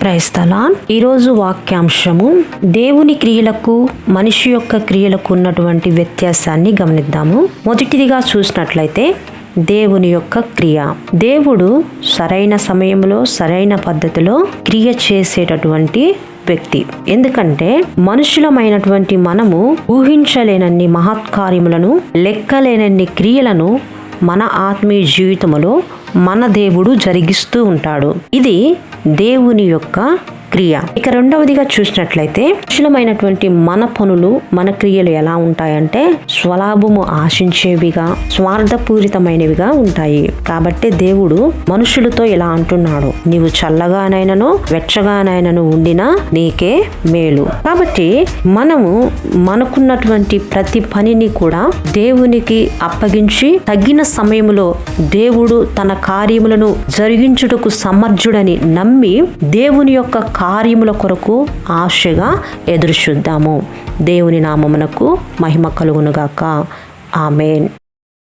Praise the lord. ఈరోజు వాక్యాంశము దేవుని క్రియలకు మనిషి యొక్క క్రియలకు ఉన్నటువంటి వ్యత్యాసాన్ని గమనిద్దాము. మొదటిదిగా చూసినట్లయితే దేవుని యొక్క క్రియ. దేవుడు సరైన సమయంలో సరైన పద్ధతిలో క్రియ చేసేటటువంటి వ్యక్తి. ఎందుకంటే మనుషులమైనటువంటి మనము ఊహించలేనన్ని మహత్కార్యములను, లెక్కలేనన్ని క్రియలను మన ఆత్మీయ జీవితంలో మన దేవుడు జరిగిస్తూ ఉంటాడు. ఇది దేవుని యొక్క క్రియ. ఇక రెండవదిగా చూసినట్లయితే మనుషులమైనటువంటి మన పనులు, మన క్రియలు ఎలా ఉంటాయంటే స్వలాభము ఆశించేవిగా, స్వార్థపూరితమైనవిగా ఉంటాయి. కాబట్టి దేవుడు మనుషులతో ఇలా అంటున్నాడు, నీవు చల్లగానైనను వెచ్చగానైనను ఉండినా నీకే మేలు. కాబట్టి మనము మనకున్నటువంటి ప్రతి పనిని కూడా దేవునికి అప్పగించి తగిన సమయంలో దేవుడు తన కార్యములను జరిగించుటకు సమర్థుడని నమ్మి దేవుని యొక్క కార్యముల కొరకు ఆశగా ఎదురుచూద్దాము. దేవుని నామమునకు మహిమ కలుగునుగాక. ఆమేన్.